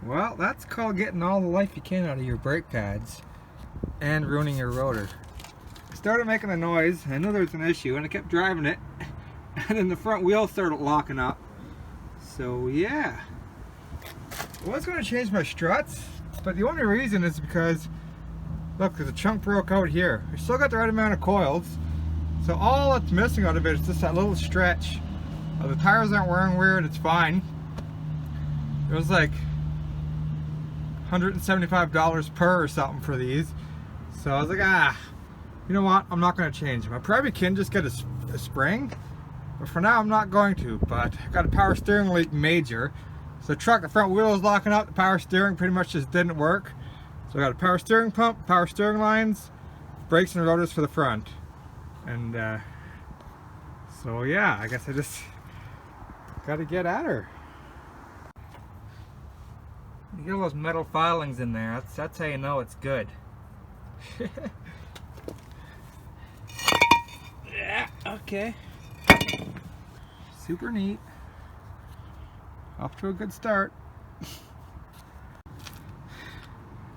Well, that's called getting all the life you can out of your brake pads and ruining your rotor. I started making a noise. I knew there was an issue, and I kept driving it, and then the front wheel started locking up. So yeah, I was going to change my struts, but the only reason is because, look, there's a chunk broke out here. I still got the right amount of coils, so all that's missing out of it is just that little stretch. The tires aren't wearing weird, it's fine. It was like $175 per or something for these. So I was like, you know what, I'm not going to change them. I probably can just get a spring, but for now I'm not going to. But I got a power steering leak major. So the truck, the front wheel was locking up, the power steering pretty much just didn't work. So I got a power steering pump, power steering lines, brakes and rotors for the front. And so yeah, I guess I just got to get at her. You get all those metal filings in there, that's how you know it's good. Yeah, okay. Super neat. Off to a good start.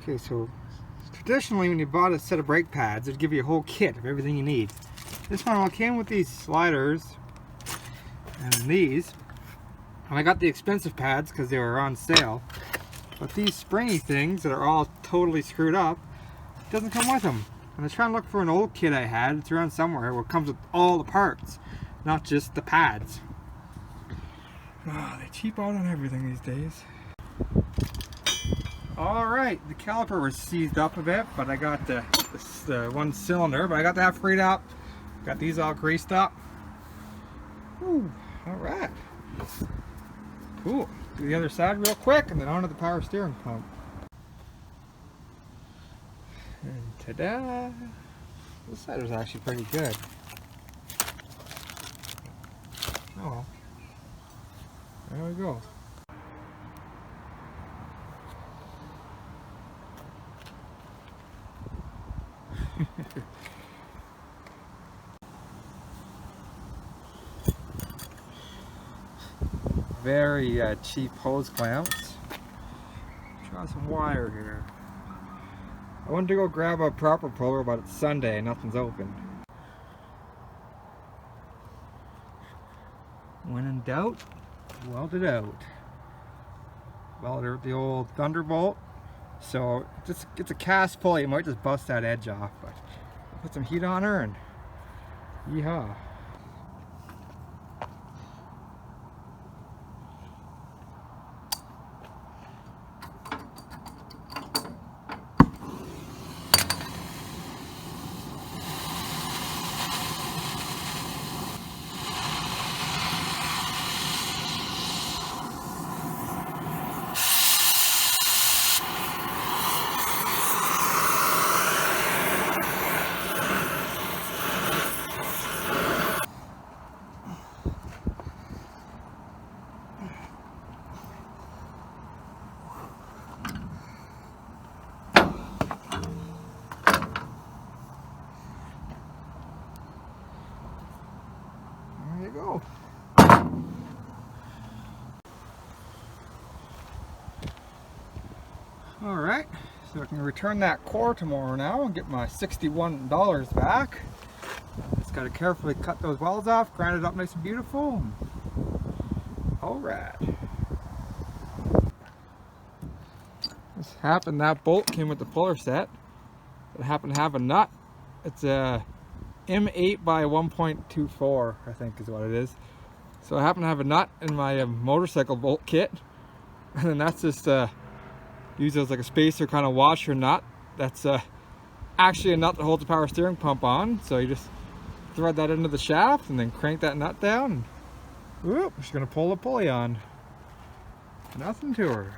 Okay, so traditionally when you bought a set of brake pads, it'd give you a whole kit of everything you need. This one came with these sliders and these. And I got the expensive pads because they were on sale. But these springy things that are all totally screwed up, doesn't come with them. And I was trying to look for an old kit I had, it's around somewhere, where it comes with all the parts, not just the pads. Oh, they cheap out on everything these days. Alright, the caliper was seized up a bit, but I got the one cylinder, but I got that freed up. Got these all greased up. Ooh, alright. Cool. Do the other side real quick and then onto the power steering pump. And ta-da! This side was actually pretty good. Oh well. There we go. Very cheap hose clamps. Draw some wire here. I wanted to go grab a proper puller, but it's Sunday and nothing's open. When in doubt, weld it out. Weld it with the old Thunderbolt. So it's a cast pulley. It might just bust that edge off, but put some heat on her and yeehaw. There you go. Alright, so I can return that core tomorrow now and get my $61 back. Just got to carefully cut those welds off, grind it up nice and beautiful. Alright. This happened, that bolt came with the puller set. It happened to have a nut. It's a M8 by 1.24, I think is what it is. So I happen to have a nut in my motorcycle bolt kit. And then that's just used as like a spacer kind of washer nut. That's actually a nut that holds the power steering pump on. So you just thread that into the shaft and then crank that nut down. And, whoop, she's gonna pull the pulley on. Nothing to her.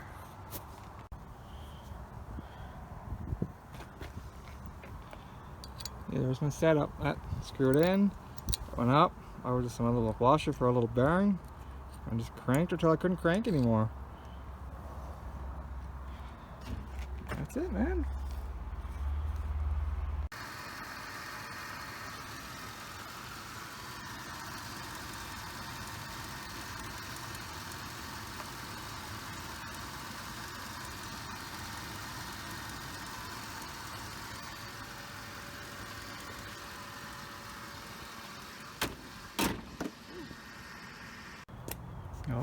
Yeah, there's my setup. That screwed in, went up. I was just another little washer for a little bearing. I just cranked her till I couldn't crank anymore. That's it, man.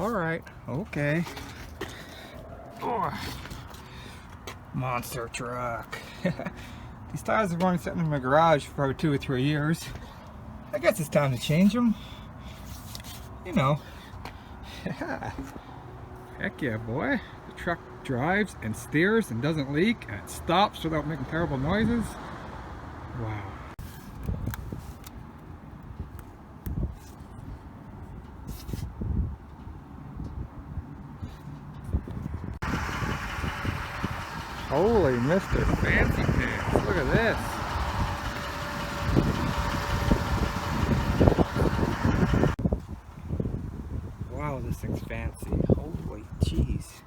Alright, okay. Oh, monster truck. These tires have only sitting in my garage for probably 2 or 3 years. I guess it's time to change them. You know. Heck yeah, boy. The truck drives and steers and doesn't leak and it stops without making terrible noises. Wow. Holy Mr. Fancy Pants, look at this. Wow, this thing's fancy. Holy jeez.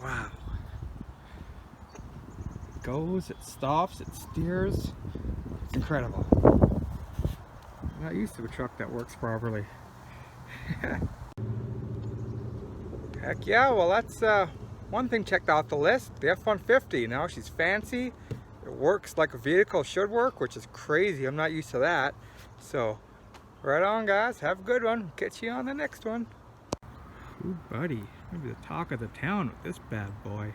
Wow. It goes, it stops, it steers. It's incredible. I'm not used to a truck that works properly. Heck yeah, well that's one thing checked off the list. The F-150, now she's fancy. It works like a vehicle should work, which is crazy. I'm not used to that. So, right on guys, have a good one. Catch you on the next one. Ooh buddy, maybe the talk of the town with this bad boy.